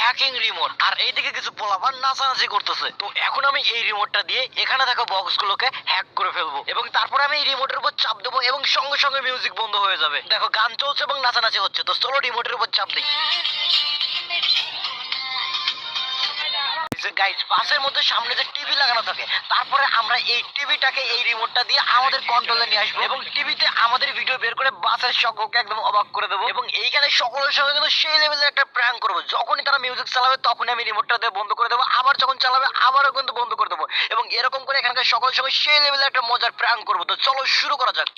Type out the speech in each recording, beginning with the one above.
Hacking remote, আর এইদিকে কিছু পোলাপান নাচানাচি করতেছে। তো এখন আমি এই রিমোটটা দিয়ে এখানে থাকা বক্সগুলোকে হ্যাক করে ফেলবো এবং তারপর আমি এই রিমোটের উপর চাপ দেবো এবং সঙ্গে সঙ্গে মিউজিক বন্ধ হয়ে যাবে। দেখো গান চলছে এবং নাচানাচি হচ্ছে। তো চলো রিমোটের উপর চাপ দিই। গাইস, বাসের মধ্যে সামনে যে টিভি লাগানো থাকে, তারপরে আমরা এই টিভিটাকে এই রিমোটটা দিয়ে আমাদের কন্ট্রোলে নিয়ে আসবো এবং টিভিতে আমাদের ভিডিও বের করে বাসের সকলকে একদম অবাক করে দেবো এবং এইখানে সকলের সঙ্গে কিন্তু সেই লেভেলের একটা প্র্যাঙ্ক করবো। যখনই তারা মিউজিক চালাবে তখনই আমি রিমোটটা দিয়ে বন্ধ করে দেবো, আবার যখন চালাবে আবারও কিন্তু বন্ধ করে দেবো এবং এরকম করে এখানকার সকলের সঙ্গে সেই লেভেলের একটা মজার প্র্যাঙ্ক করবো। তো চলো শুরু করা যাক।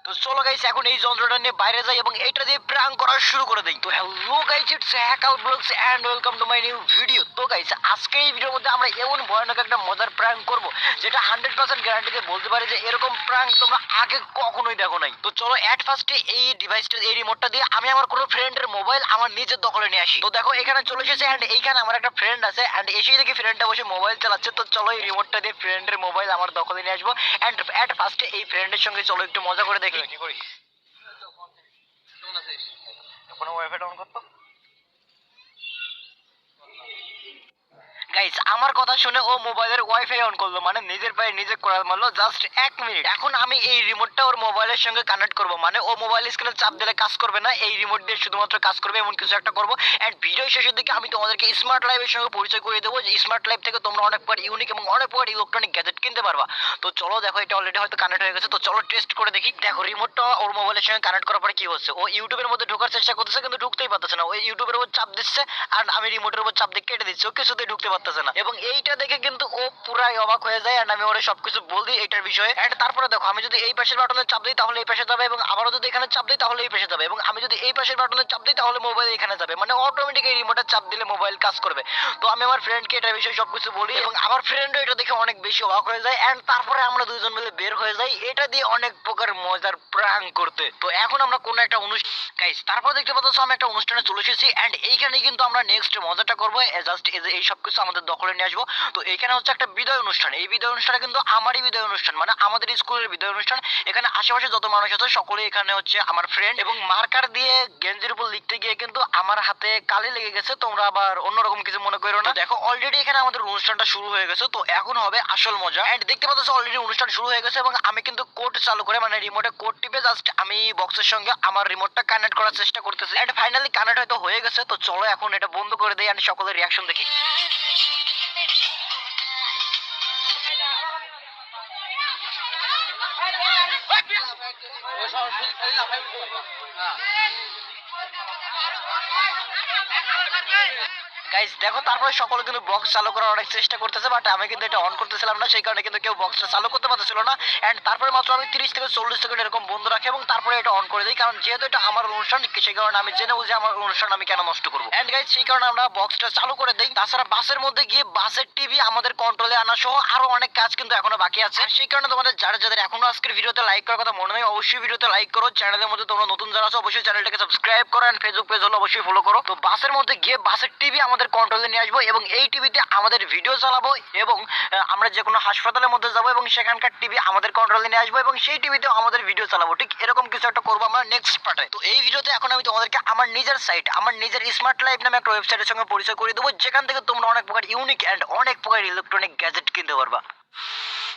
তো চলো গাইস, এখন এই যন্ত্রটা নিয়ে বাইরে যাই এবং এইটা দিয়ে প্র্যাঙ্ক করা শুরু করে দেই। তো হ্যালো গাইস, ইটস হ্যাকাল vlogs and welcome to my new video. তো গাইস, আজকে এই ভিডিওর মধ্যে আমরা এমন ভয়ানক একটা মজার প্র্যাঙ্ক করব যেটা 100% গ্যারান্টি দিয়ে বলতে পারি যে এরকম প্র্যাঙ্ক তোমরা আগে কখনোই দেখো নাই। তো চলো এট ফার্স্টে এই ডিভাইসটা, এই রিমোটটা দিয়ে আমি আমার কোনো ফ্রেন্ডের মোবাইল আমার নিজের দখলে নিয়ে আসি। তো দেখো এখানে চলে এসেছে এন্ড এইখানে আমার একটা ফ্রেন্ড আছে এন্ড এসেই দেখি ফ্রেন্ডটা বসে মোবাইল চালাচ্ছে। তো চলো এই রিমোটটা দিয়ে ফ্রেন্ডের মোবাইল আমার দখলে নিয়ে আসবো এন্ড এট ফার্স্টে এই ফ্রেন্ডের সঙ্গে চলো একটু মজা করে দেখি। কি করি কোনো ওয়াইফাই ডাউন করতো। গাইস, আমার কথা শুনে ও মোবাইলের ওয়াইফাই অন করলো, মানে নিজের পায়ে নিজে করার মারলো জাস্ট 1 মিনিট। এখন আমি এই রিমোটটা ওর মোবাইলের সঙ্গে কানেক্ট করব, মানে ও মোবাইল স্ক্রিনে চাপ দিলে কাজ করবে না, এই রিমোট দিয়ে শুধুমাত্র কাজ করবে এমন কিছু একটা করব। এন্ড ভিডিও শেষের দিকে আমি তোমাদেরকে স্মার্ট লাইফের সঙ্গে পরিচয় করিয়ে দেবো যে স্মার্ট লাইফ থেকে তোমরা অনেক প্রকার ইউনিক এবং অনেক প্রকার ইলেকট্রনিক গ্যাজেট কিনতে পারবা। তো চলো দেখো, এটা অলরেডি হয়তো কানেক্ট হয়ে গেছে। তো চলো টেস্ট করে দেখি। দেখো রিমোটটা ওর মোবাইলের সঙ্গে কানেক্ট করার পরে কি হচ্ছে, ও ইউটিউবের মধ্যে ঢোকার চেষ্টা করতেছে কিন্তু ঢুকতেই পারতেছে না। ও ইউটিউবের উপর চাপ দিচ্ছে আর আমি রিমোটের উপর চাপ দিয়ে কেটে দিচ্ছি, ও কিছুতেই ঢুকতে পারতেছে না এবং এইটা দেখে কিন্তু ও পুরাই অবাক হয়ে যায় এন্ড আমি ওরে সবকিছু বল দিই এটার বিষয়ে। এন্ড তারপরে দেখো, আমি যদি এই পাশের বাটনে চাপ দিই তাহলে এই পাশে যাবে এবং আবারও যদি এখানে চাপ দিই তাহলে এই পাশে যাবে এবং আমি যদি এই পাশের বাটনে চাপ দিই তাহলে মোবাইল এখানে যাবে, মানে অটোমেটিক এই রিমোটে চাপ দিলে মোবাইল কাজ করবে। তো আমি আমার ফ্রেন্ডকে এটার বিষয়ে সবকিছু বলি এবং আমার ফ্রেন্ডও এটা দেখে অনেক বেশি অবাক হয়ে যায় এন্ড তারপরে আমরা দুইজন মিলে বের হয়ে যাই এটা দিয়ে অনেক প্রকার মজার প্র্যাঙ্ক করতে। তো এখন আমরা কোন একটা অনুষ্ঠান, গাইস তারপর দেখতে পাচ্ছ আমি একটা অনুষ্ঠানে চলে এসেছি এন্ড এইখানে কিন্তু আমরা নেক্সট মজাটা করবো। জাস্ট এই সবকিছু আমাদের দখলে নিয়ে আসবো। তো এইখানে হচ্ছে একটা বিদায় অনুষ্ঠান। এই বিদায় অনুষ্ঠানে কিন্তু আমারই বিদায় অনুষ্ঠান, মানে আমাদের স্কুলের বিদায় অনুষ্ঠান। এখানে আশেপাশে যত মানুষ আছে সকলে এখানে হচ্ছে আমার ফ্রেন্ড এবং মার্কার দিয়ে গেঞ্জির উপর লিখতে গিয়ে কিন্তু আমার হাতে কালি লেগে গেছে। তোমরা আবার অন্যরকম কিছু মনে করো না। দেখো অলরেডি এখানে আমাদের অনুষ্ঠানটা শুরু হয়ে গেছে। তো এখন হবে আসল মজা এন্ড দেখতে পাচ্ছ অলরেডি অনুষ্ঠান শুরু হয়ে গেছে এবং আমি কিন্তু কোড চালু করে, মানে রিমোটে কোড টিপে জাস্ট আমি বক্সের সঙ্গে আমার রিমোটটা কানেক্ট করার চেষ্টা করতেছি এন্ড ফাইনালি কানেক্ট হয়তো হয়ে গেছে। তো চলো এখন এটা বন্ধ করে দেই এন্ড সকলের রিয়াকশন দেখি। গাইস দেখো, তারপরে সকলে কিন্তু বক্স চালু করার অনেক চেষ্টা করতেছে বাট আমি কিন্তু এটা অন করতেছিলাম না, সেই কারণে কিন্তু কেউ বক্সটা চালু করতে পারতেছিল না। এন্ড তারপরে মাত্র আমি 30 থেকে 40 সেকেন্ড এরকম বন্ধ রাখি এবং তারপরে এটা অন করে দিই, কারণ যেহেতু এটা আমার অনুষ্ঠান সেই কারণে আমি জেনে বুঝে আমার অনুষ্ঠান আমি কেন নষ্ট করবো। এন্ড গাইস সেই কারণে আমরা বক্সটা চালু করে দেই। তাছাড়া বাসের মধ্যে গিয়ে বাসের টিভি আমাদের কন্ট্রোলে আনা সহ আরো অনেক কাজ কিন্তু এখনো বাকি আছে। সেই কারণে তোমাদের যাদের এখনো আজকের ভিডিওতে লাইক করার কথা মনে নেই, অবশ্যই ভিডিওতে লাইক করো। চ্যানেলের মধ্যে তোমরা নতুন যারা আছো অবশ্যই চ্যানেলটাকে সাবস্ক্রাইব করো এন্ড ফেসবুক পেজ হলো অবশ্যই ফলো করো। তো বাসের মধ্যে গিয়ে বাসের টিভি আমাদের কন্ট্রোলে নিয়ে আসবো এবং এই টিভিতে আমাদের ভিডিও চালাবো এবং আমরা যে কোনো হাসপাতালের মধ্যে যাবো এবং সেখানকার টিভি আমাদের কন্ট্রোলে নিয়ে আসবো এবং সেই টিভিতে আমাদের ভিডিও চালাবো। ঠিক এরকম কিছু একটা করবো আমরা নেক্সট পার্টে। তো এই ভিডিওতে এখন আমি তোমাদেরকে আমার নিজের সাইট, আমার নিজের স্মার্ট লাইফ নামে একটা ওয়েবসাইটের সঙ্গে পরিচয় করে দেবো, যেখান থেকে তোমরা অনেক প্রকার ইউনিক এন্ড অনেক প্রকার ইলেকট্রনিক গ্যাজেট কিনতে পারবা।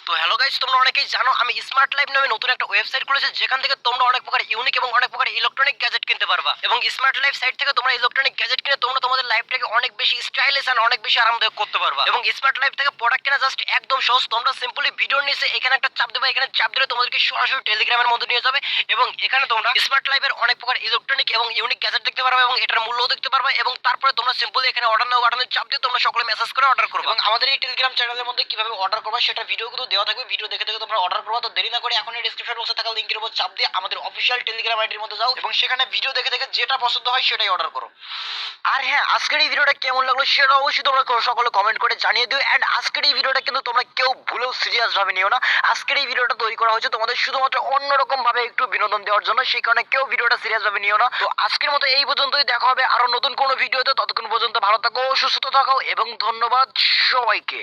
তো হ্যালো গাইস, তোমরা অনেকেই জানো আমি স্মার্ট লাইফ নামে নতুন একটা ওয়েবসাইট খুলেছি, যেখান থেকে তোমরা অনেক প্রকার ইউনিক এবং অনেক প্রকার ইলেকট্রনিক গ্যাজেট কিনতে পারবা এবং স্মার্ট লাইফ সাইট থেকে তোমরা ইলেকট্রনিক গ্যাজেট কিনে তোমরা তোমাদের লাইফটাকে অনেক বেশি স্টাইলিশ আর অনেক বেশি আরামদায়ক করতে পারবা। এবং স্মার্ট লাইফ থেকে প্রোডাক্ট কেনা জাস্ট একদম সহজ। তোমরা সিম্পলি ভিডিওর নিচে এখানে একটা চাপ দেবে, এখানে চাপ দিলে তোমাদেরকে সরাসরি টেলিগ্রামের মধ্যে নিয়ে যাবে এবং এখানে তোমরা স্মার্ট লাইফের অনেক প্রকার ইলেকট্রনিক এবং ইউনিক গ্যাজেট দেখতে পারবে এবং এটার মূল্যও দেখতে পারবে এবং তারপরে তোমরা সিম্পলি এখানে অর্ডার নাও বাটনে চাপ দিয়ে তোমরা সকলে মেসেজ করে অর্ডার করবে। এবং আমাদের এই টেলিগ্রাম চ্যানেলের মধ্যে কিভাবে অর্ডার করবে সেটা ভিডিও কিন্তু দেওয়া থাকবে, ভিডিও দেখে তোমরা অর্ডার করবা। তো দেরি না করে এখন এই ডেসক্রিপশন বক্সে থাকা লিংকের উপর চাপ দিয়ে আমাদের অফিশিয়াল টেলিগ্রাম আইডির মধ্যে যাও এবং সেখানে ভিডিও দেখে দেখে যেটা পছন্দ হয় সেটাই অর্ডার করো। আর হ্যাঁ, আজকের এই ভিডিওটা কেমন লাগলো সেটা অবশ্যই তোমরা সকলে কমেন্ট করে জানিয়ে দিও এন্ড আজকের এই ভিডিওটা কিন্তু তোমরা কেউ ভুলেও সিরিয়াস ভাবে নিও না। আজকের এই ভিডিওটা তৈরি করা হয়েছে তোমাদের শুধুমাত্র অন্যরকম ভাবে একটু বিনোদন দেওয়ার জন্য, সেই কারণে কেউ ভিডিওটা সিরিয়াস ভাবে নিও না। তো আজকের মতো এই পর্যন্তই, দেখা হবে আরো নতুন কোনো ভিডিওতে। ততক্ষণ পর্যন্ত ভালো থাকো, সুস্থ থাকো এবং ধন্যবাদ সবাইকে।